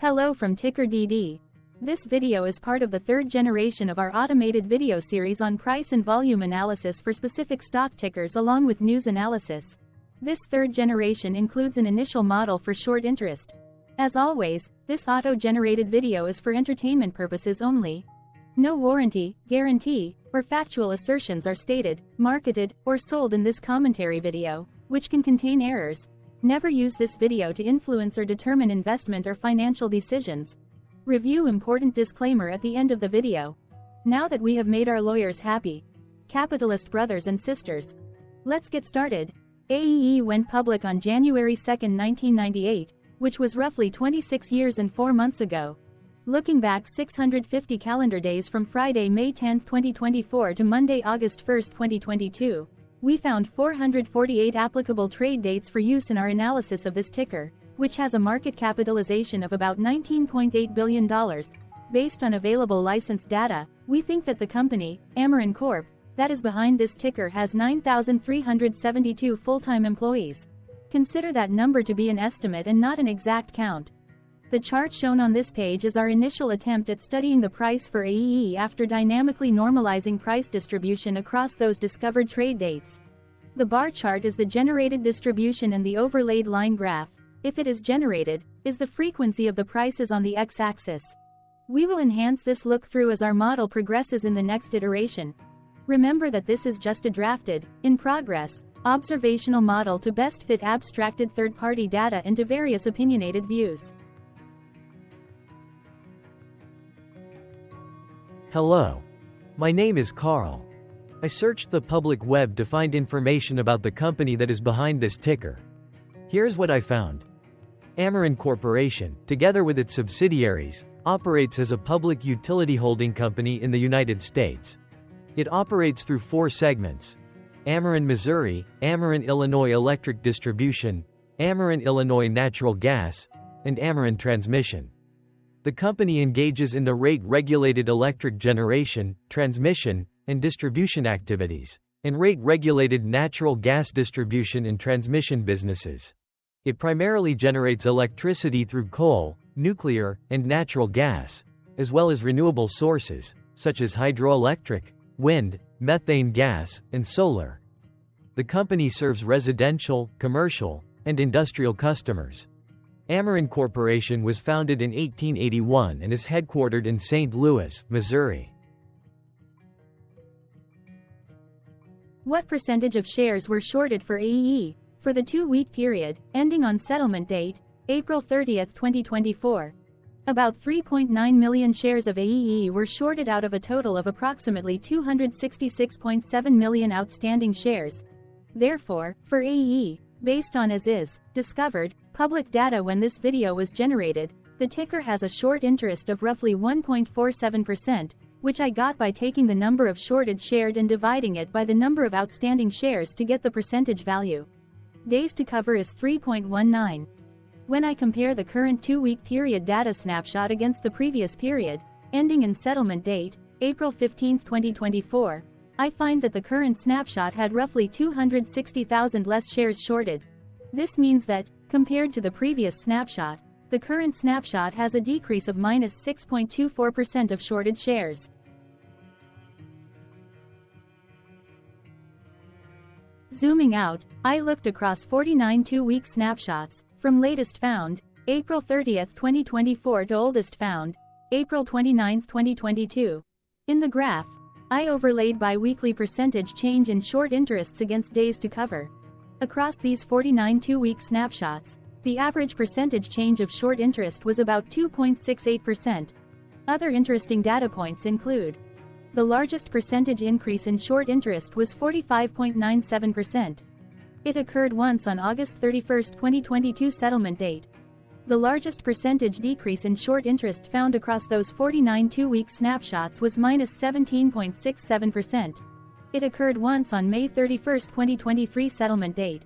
Hello from TickerDD. This video is part of the third generation of our automated video series on price and volume analysis for specific stock tickers along with news analysis. This third generation includes an initial model for short interest. As always, this auto-generated video is for entertainment purposes only. No warranty, guarantee, or factual assertions are stated, marketed, or sold in this commentary video, which can contain errors. Never use this video to influence or determine investment or financial decisions. Review important disclaimer at the end of the video. Now that we have made our lawyers happy, capitalist brothers and sisters, let's get started. AEE went public on January 2, 1998, which was roughly 26 years and 4 months ago. Looking back 650 calendar days from Friday, May 10, 2024 to Monday, August 1, 2022, we found 448 applicable trade dates for use in our analysis of this ticker, which has a market capitalization of about $19.8 billion. Based on available licensed data, we think that the company, Amarin Corp., that is behind this ticker has 9,372 full-time employees. Consider that number to be an estimate and not an exact count. The chart shown on this page is our initial attempt at studying the price for AEE after dynamically normalizing price distribution across those discovered trade dates. The bar chart is the generated distribution and the overlaid line graph, if it is generated, is the frequency of the prices on the x-axis. We will enhance this look-through as our model progresses in the next iteration. Remember that this is just a drafted, in progress, observational model to best fit abstracted third-party data into various opinionated views. Hello. My name is Carl. I searched the public web to find information about the company that is behind this ticker. Here's what I found. Amarin Corporation, together with its subsidiaries, operates as a public utility holding company in the United States. It operates through 4 segments: Amarin Missouri, Amarin Illinois Electric Distribution, Amarin Illinois Natural Gas, and Amarin Transmission. The company engages in the rate-regulated electric generation, transmission, and distribution activities, and rate-regulated natural gas distribution and transmission businesses. It primarily generates electricity through coal, nuclear, and natural gas, as well as renewable sources, such as hydroelectric, wind, methane gas, and solar. The company serves residential, commercial, and industrial customers. Amarin Corporation was founded in 1881 and is headquartered in St. Louis, Missouri. What percentage of shares were shorted for AEE for the 2-week period, ending on settlement date, April 30, 2024? About 3.9 million shares of AEE were shorted out of a total of approximately 266.7 million outstanding shares. Therefore, for AEE, based on as-is, discovered, public data when this video was generated, the ticker has a short interest of roughly 1.47%, which I got by taking the number of shorted shared and dividing it by the number of outstanding shares to get the percentage value. Days to cover is 3.19. When I compare the current 2-week period data snapshot against the previous period, ending in settlement date, April 15, 2024, I find that the current snapshot had roughly 260,000 less shares shorted. This means that, compared to the previous snapshot, the current snapshot has a decrease of minus 6.24% of shorted shares. Zooming out, I looked across 49 2-week snapshots, from latest found, April 30, 2024 to oldest found, April 29, 2022. In the graph, I overlaid bi-weekly percentage change in short interests against days to cover. Across these 49 2-week snapshots, the average percentage change of short interest was about 2.68%. Other interesting data points include: the largest percentage increase in short interest was 45.97%. It occurred once on August 31, 2022 settlement date. The largest percentage decrease in short interest found across those 49 2-week snapshots was minus 17.67%. It occurred once on May 31, 2023 settlement date.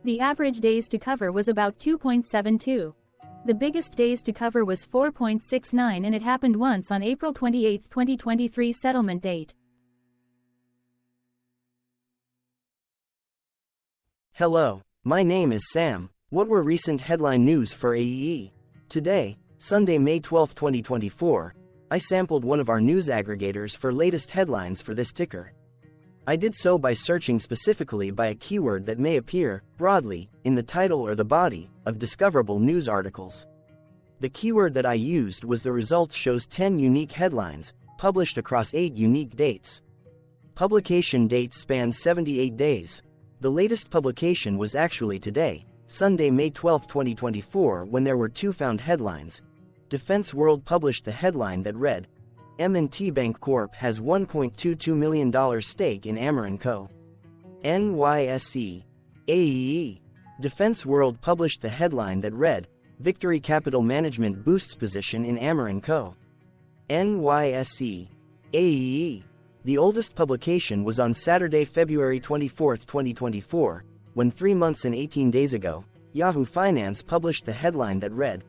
The average days to cover was about 2.72. The biggest days to cover was 4.69 and it happened once on April 28, 2023 settlement date. Hello, my name is Sam. What were recent headline news for AEE? Today, Sunday, May 12, 2024, I sampled one of our news aggregators for latest headlines for this ticker. I did so by searching specifically by a keyword that may appear, broadly, in the title or the body of discoverable news articles. The keyword that I used was the results shows 10 unique headlines, published across 8 unique dates. Publication dates span 78 days. The latest publication was actually today, Sunday, May 12, 2024, when there were 2 found headlines. Defense World published the headline that read, M&T Bank Corp has $1.22 million stake in Ameren Co. NYSE AEE. Defense World published the headline that read, Victory Capital Management boosts position in Ameren Co. NYSE AEE. The oldest publication was on Saturday, February 24, 2024, when 3 months and 18 days ago, Yahoo Finance published the headline that read,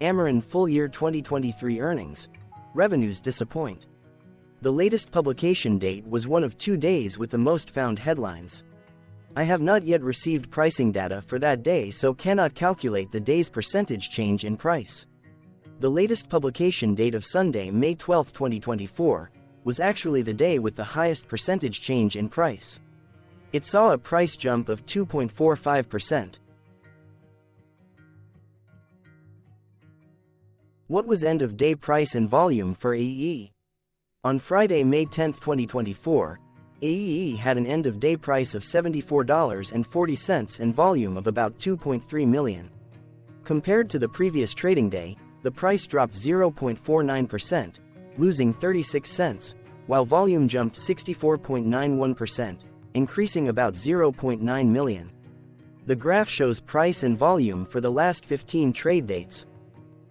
Ameren full year 2023 earnings. Revenues disappoint. The latest publication date was one of 2 days with the most found headlines. I have not yet received pricing data for that day, so cannot calculate the day's percentage change in price. The latest publication date of Sunday, May 12, 2024, was actually the day with the highest percentage change in price. It saw a price jump of 2.45%. What was end-of-day price and volume for AEE? On Friday, May 10, 2024, AEE had an end-of-day price of $74.40 and volume of about 2.3 million. Compared to the previous trading day, the price dropped 0.49%, losing 36 cents, while volume jumped 64.91%, increasing about 0.9 million. The graph shows price and volume for the last 15 trade dates.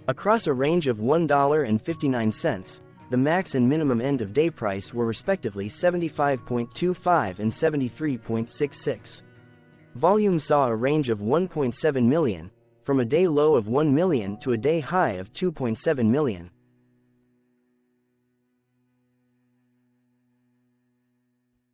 Across a range of $1.59, the max and minimum end-of-day price were respectively 75.25 and 73.66. Volume saw a range of 1.7 million, from a day low of 1 million to a day high of 2.7 million.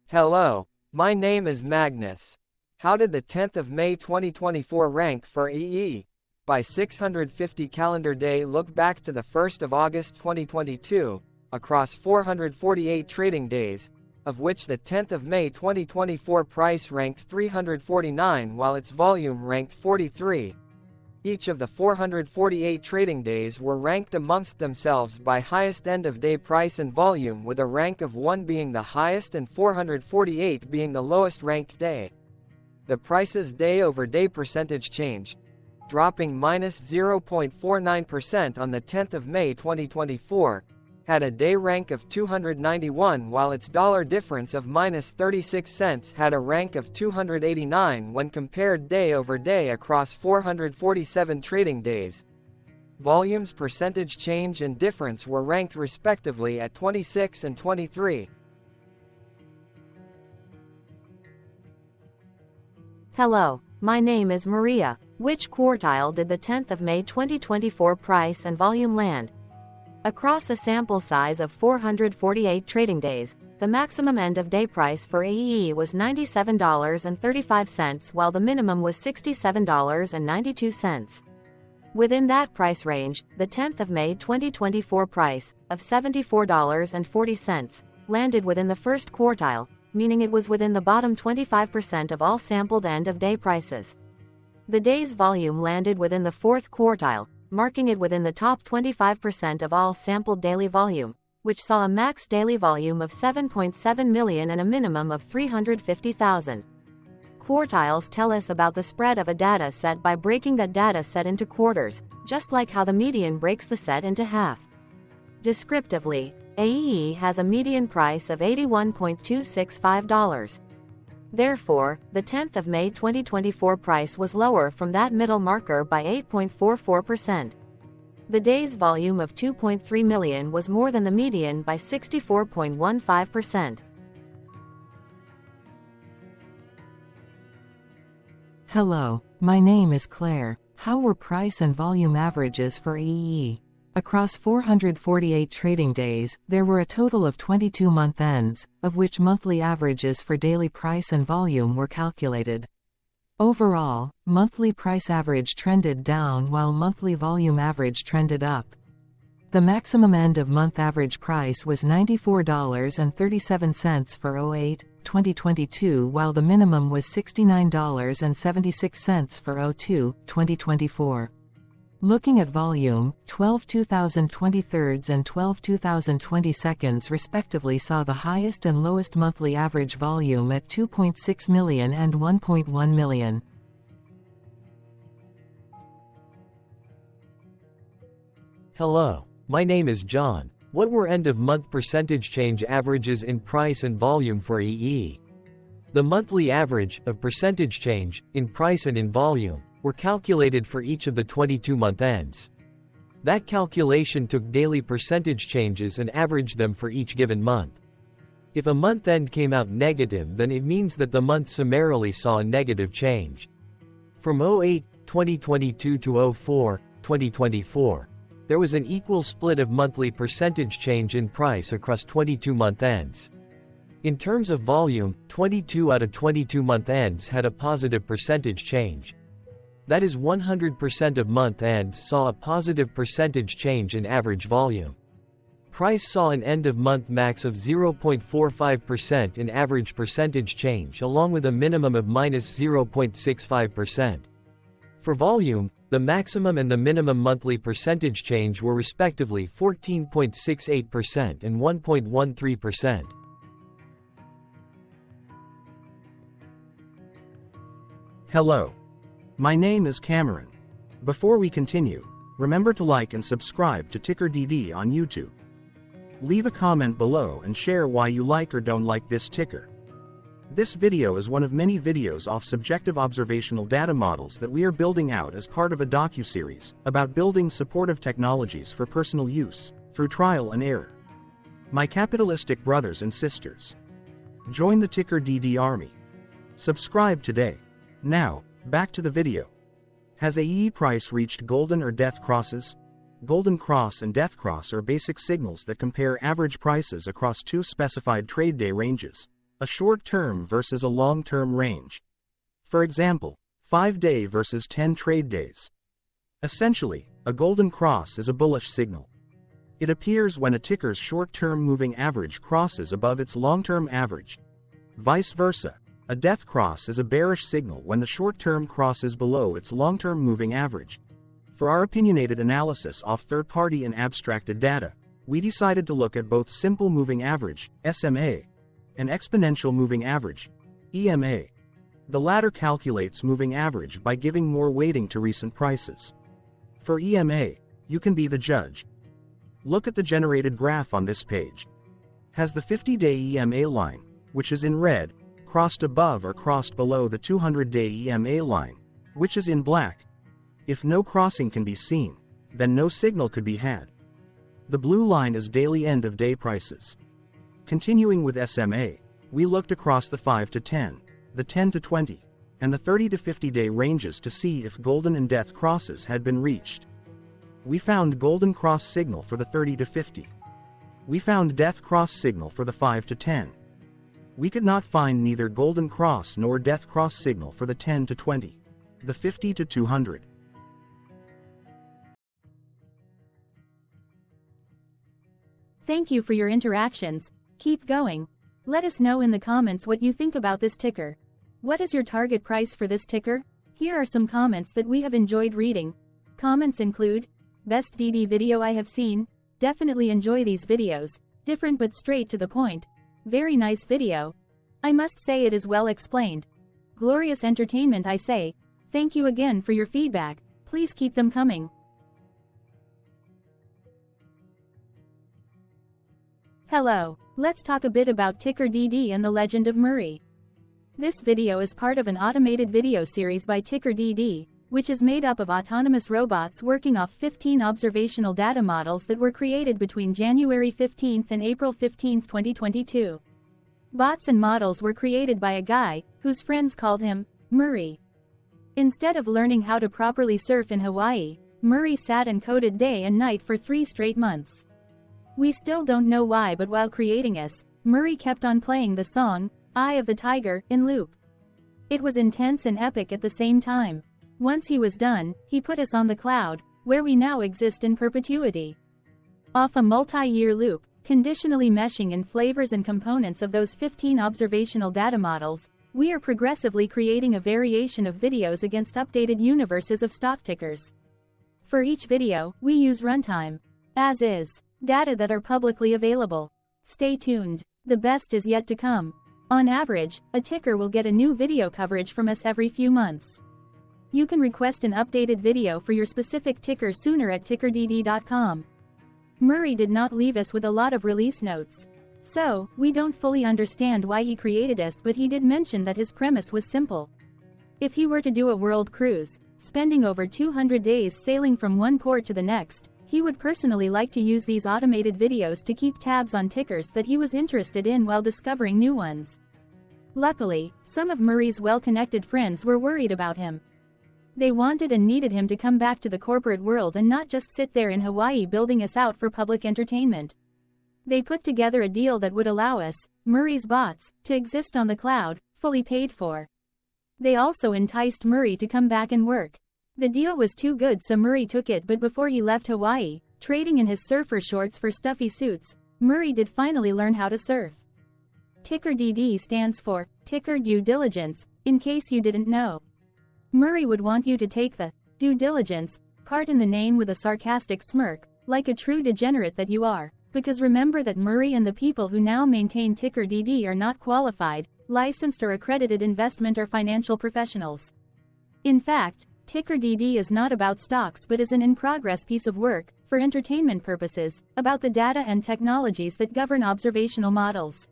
Hello, my name is Magnus. How did the 10th of May 2024 rank for AEE? By 650 calendar day, look back to the 1st of August 2022, across 448 trading days, of which the 10th of May 2024 price ranked 349 while its volume ranked 43. Each of the 448 trading days were ranked amongst themselves by highest end-of-day price and volume, with a rank of 1 being the highest and 448 being the lowest ranked day. The price's day-over-day percentage change, dropping minus 0.49% on the 10th of May 2024, had a day rank of 291 while its dollar difference of minus 36 cents had a rank of 289 when compared day over day across 447 trading days. Volume's percentage change and difference were ranked respectively at 26 and 23. Hello, my name is Maria. Which quartile did the 10th of May 2024 price and volume land? Across a sample size of 448 trading days, the maximum end-of-day price for AEE was $97.35 while the minimum was $67.92. Within that price range, the 10th of May 2024 price, of $74.40, landed within the first quartile, meaning it was within the bottom 25% of all sampled end-of-day prices. The day's volume landed within the fourth quartile, marking it within the top 25% of all sampled daily volume, which saw a max daily volume of 7.7 million and a minimum of 350,000. Quartiles tell us about the spread of a data set by breaking that data set into quarters, just like how the median breaks the set into half. Descriptively, AEE has a median price of $81.265. Therefore, the 10th of May 2024 price was lower from that middle marker by 8.44%. The day's volume of 2.3 million was more than the median by 64.15%. Hello, my name is Claire. How were price and volume averages for AEE? Across 448 trading days, there were a total of 22 month ends, of which monthly averages for daily price and volume were calculated. Overall, monthly price average trended down while monthly volume average trended up. The maximum end-of-month average price was $94.37 for 08-2022 while the minimum was $69.76 for 02-2024. Looking at volume, 12 2023 and 12 2022 respectively saw the highest and lowest monthly average volume at 2.6 million and 1.1 million. Hello, my name is John. What were end-of-month percentage change averages in price and volume for EE? The monthly average of percentage change in price and in volume were calculated for each of the 22-month ends. That calculation took daily percentage changes and averaged them for each given month. If a month end came out negative, then it means that the month summarily saw a negative change. From 08-2022 to 04-2024, there was an equal split of monthly percentage change in price across 22-month ends. In terms of volume, 22 out of 22-month ends had a positive percentage change. That is 100% of month ends saw a positive percentage change in average volume. Price saw an end-of-month max of 0.45% in average percentage change along with a minimum of minus 0.65%. For volume, the maximum and the minimum monthly percentage change were respectively 14.68% and 1.13%. Hello. My name is Cameron. Before we continue, remember to like and subscribe to TickerDD on YouTube. Leave a comment below and share why you like or don't like this ticker. This video is one of many videos off subjective observational data models that we are building out as part of a docuseries about building supportive technologies for personal use through trial and error. My capitalistic brothers and sisters, join the TickerDD army. Subscribe today. Now, back to the video. Has AEE price reached golden or death crosses? Golden cross and death cross are basic signals that compare average prices across two specified trade day ranges, a short-term versus a long-term range. For example, 5-day versus 10 trade days. Essentially, a golden cross is a bullish signal. It appears when a ticker's short-term moving average crosses above its long-term average. Vice versa. A death cross is a bearish signal when the short-term crosses below its long-term moving average. For our opinionated analysis off third-party and abstracted data, we decided to look at both simple moving average, SMA, and exponential moving average, EMA. The latter calculates moving average by giving more weighting to recent prices. For EMA, you can be the judge. Look at the generated graph on this page. Has the 50-day EMA line, which is in red, crossed above or crossed below the 200-day EMA line, which is in black? If no crossing can be seen, then no signal could be had. The blue line is daily end-of-day prices. Continuing with SMA, we looked across the 5 to 10, the 10 to 20, and the 30 to 50-day ranges to see if golden and death crosses had been reached. We found golden cross signal for the 30 to 50. We found death cross signal for the 5 to 10. We could not find neither golden cross nor death cross signal for the 10 to 20, the 50 to 200. Thank you for your interactions. Keep going. Let us know in the comments what you think about this ticker. What is your target price for this ticker? Here are some comments that we have enjoyed reading. Comments include, best DD video I have seen, definitely enjoy these videos, different but straight to the point. Very nice video. I must say it is well explained. Glorious entertainment I say. Thank you again for your feedback. Please keep them coming. Hello. Let's talk a bit about TickerDD and the Legend of Murray. This video is part of an automated video series by TickerDD, which is made up of autonomous robots working off 15 observational data models that were created between January 15 and April 15, 2022. Bots and models were created by a guy, whose friends called him Murray. Instead of learning how to properly surf in Hawaii, Murray sat and coded day and night for 3 straight months. We still don't know why, but while creating us, Murray kept on playing the song, Eye of the Tiger, in loop. It was intense and epic at the same time. Once he was done, he put us on the cloud, where we now exist in perpetuity. Off a multi-year loop, conditionally meshing in flavors and components of those 15 observational data models, we are progressively creating a variation of videos against updated universes of stock tickers. For each video, we use runtime, as is, data that are publicly available. Stay tuned. The best is yet to come. On average, a ticker will get a new video coverage from us every few months. You can request an updated video for your specific ticker sooner at TickerDD.com. Murray did not leave us with a lot of release notes. So, we don't fully understand why he created us, but he did mention that his premise was simple. If he were to do a world cruise, spending over 200 days sailing from one port to the next, he would personally like to use these automated videos to keep tabs on tickers that he was interested in while discovering new ones. Luckily, some of Murray's well-connected friends were worried about him. They wanted and needed him to come back to the corporate world and not just sit there in Hawaii building us out for public entertainment. They put together a deal that would allow us, Murray's bots, to exist on the cloud, fully paid for. They also enticed Murray to come back and work. The deal was too good, so Murray took it, but before he left Hawaii, trading in his surfer shorts for stuffy suits, Murray did finally learn how to surf. TickerDD stands for Ticker Due Diligence, in case you didn't know. Murray would want you to take the due diligence part in the name with a sarcastic smirk, like a true degenerate that you are, because remember that Murray and the people who now maintain TickerDD are not qualified, licensed or accredited investment or financial professionals. In fact, TickerDD is not about stocks but is an in-progress piece of work, for entertainment purposes, about the data and technologies that govern observational models.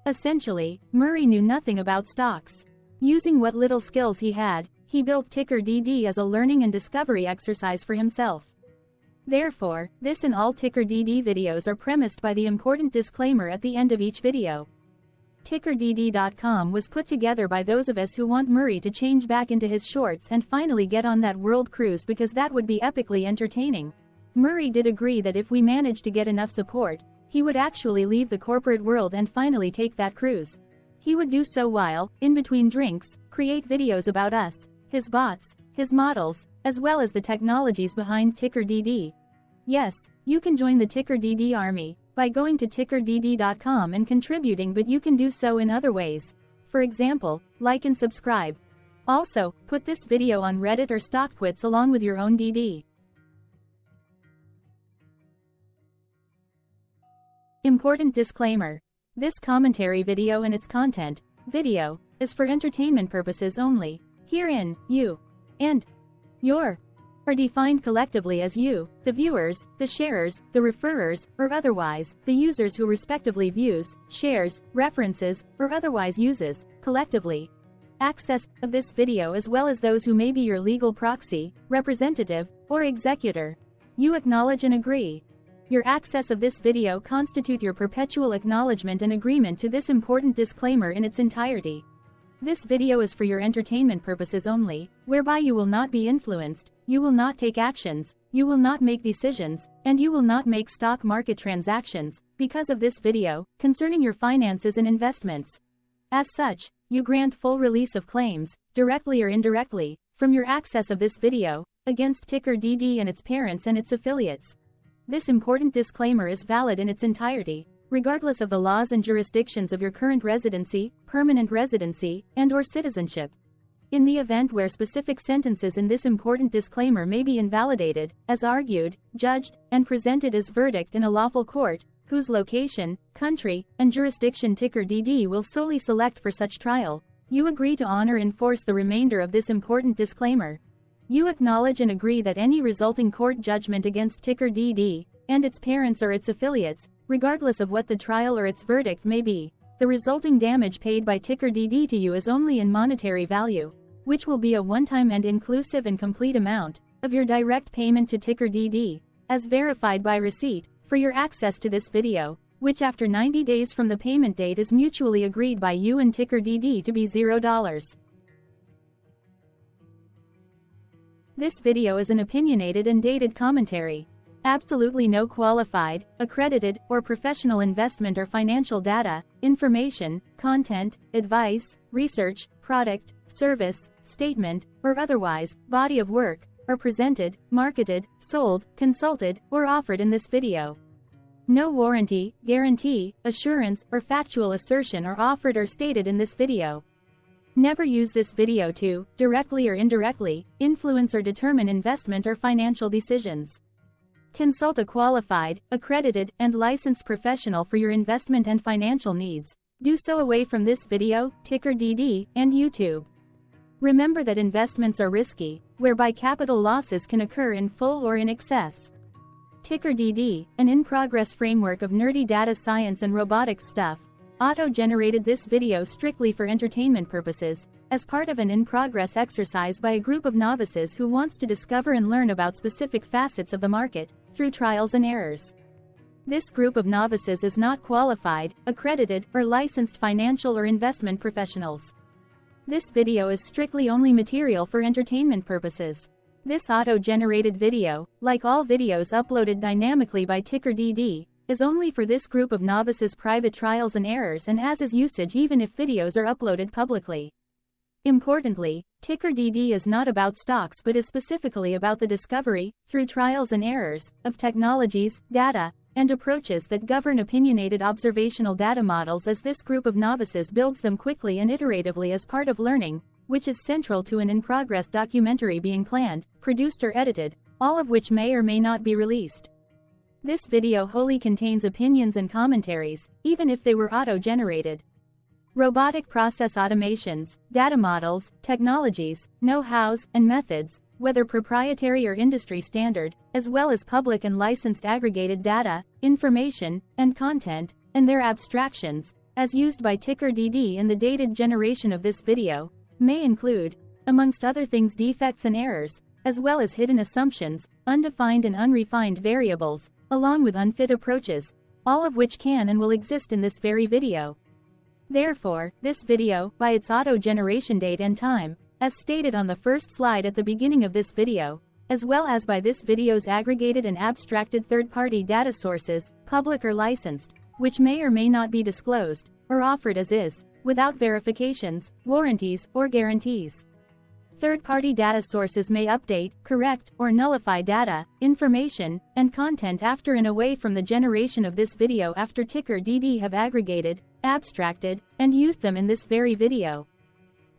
Essentially, Murray knew nothing about stocks. Using what little skills he had, he built TickerDD as a learning and discovery exercise for himself. Therefore, this and all TickerDD videos are premised by the important disclaimer at the end of each video. TickerDD.com was put together by those of us who want Murray to change back into his shorts and finally get on that world cruise, because that would be epically entertaining. Murray did agree that if we managed to get enough support, he would actually leave the corporate world and finally take that cruise. He would do so while, in between drinks, create videos about us, his bots, his models, as well as the technologies behind TickerDD. Yes, you can join the TickerDD army by going to TickerDD.com and contributing, but you can do so in other ways. For example, like and subscribe. Also, put this video on Reddit or StockTwits along with your own DD. Important disclaimer. This commentary video and its content, video, is for entertainment purposes only. Herein, you and your are defined collectively as you, the viewers, the sharers, the referrers, or otherwise, the users who respectively views, shares, references, or otherwise uses, collectively, access of this video, as well as those who may be your legal proxy, representative, or executor. You acknowledge and agree. Your access of this video constitute your perpetual acknowledgement and agreement to this important disclaimer in its entirety. This video is for your entertainment purposes only, whereby you will not be influenced, you will not take actions, you will not make decisions, and you will not make stock market transactions, because of this video, concerning your finances and investments. As such, you grant full release of claims, directly or indirectly, from your access of this video, against TickerDD and its parents and its affiliates. This important disclaimer is valid in its entirety, regardless of the laws and jurisdictions of your current residency, permanent residency, and/or citizenship. In the event where specific sentences in this important disclaimer may be invalidated, as argued, judged, and presented as verdict in a lawful court, whose location, country, and jurisdiction TickerDD will solely select for such trial, you agree to honor and enforce the remainder of this important disclaimer. You acknowledge and agree that any resulting court judgment against TickerDD and its parents or its affiliates, regardless of what the trial or its verdict may be, the resulting damage paid by TickerDD to you is only in monetary value, which will be a one-time and inclusive and complete amount of your direct payment to TickerDD, as verified by receipt, for your access to this video, which after 90 days from the payment date is mutually agreed by you and TickerDD to be $0. This video is an opinionated and dated commentary. Absolutely no qualified, accredited, or professional investment or financial data, information, content, advice, research, product, service, statement, or otherwise, body of work, are presented, marketed, sold, consulted, or offered in this video. No warranty, guarantee, assurance, or factual assertion are offered or stated in this video. Never use this video to, directly or indirectly, influence or determine investment or financial decisions. Consult a qualified, accredited, and licensed professional for your investment and financial needs. Do so away from this video, TickerDD, and YouTube. Remember that investments are risky, whereby capital losses can occur in full or in excess. TickerDD, an in-progress framework of nerdy data science and robotics stuff, auto-generated this video strictly for entertainment purposes, as part of an in-progress exercise by a group of novices who wants to discover and learn about specific facets of the market, through trials and errors. This group of novices is not qualified, accredited, or licensed financial or investment professionals. This video is strictly only material for entertainment purposes. This auto-generated video, like all videos uploaded dynamically by TickerDD, is only for this group of novices' private trials and errors and as is usage even if videos are uploaded publicly. Importantly, TickerDD is not about stocks but is specifically about the discovery, through trials and errors, of technologies, data, and approaches that govern opinionated observational data models as this group of novices builds them quickly and iteratively as part of learning, which is central to an in-progress documentary being planned, produced or edited, all of which may or may not be released. This video wholly contains opinions and commentaries, even if they were auto-generated. Robotic process automations, data models, technologies, know-hows, and methods, whether proprietary or industry standard, as well as public and licensed aggregated data, information, and content, and their abstractions, as used by TickerDD in the dated generation of this video, may include, amongst other things, defects and errors, as well as hidden assumptions, undefined and unrefined variables, along with unfit approaches, all of which can and will exist in this very video. Therefore, this video, by its auto-generation date and time, as stated on the first slide at the beginning of this video, as well as by this video's aggregated and abstracted third-party data sources, public or licensed, which may or may not be disclosed, or offered as is, without verifications, warranties, or guarantees. Third-party data sources may update, correct, or nullify data, information, and content after and away from the generation of this video after TickerDD have aggregated, abstracted, and used them in this very video.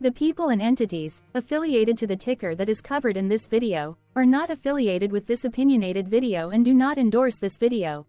The people and entities, affiliated to the ticker that is covered in this video, are not affiliated with this opinionated video and do not endorse this video.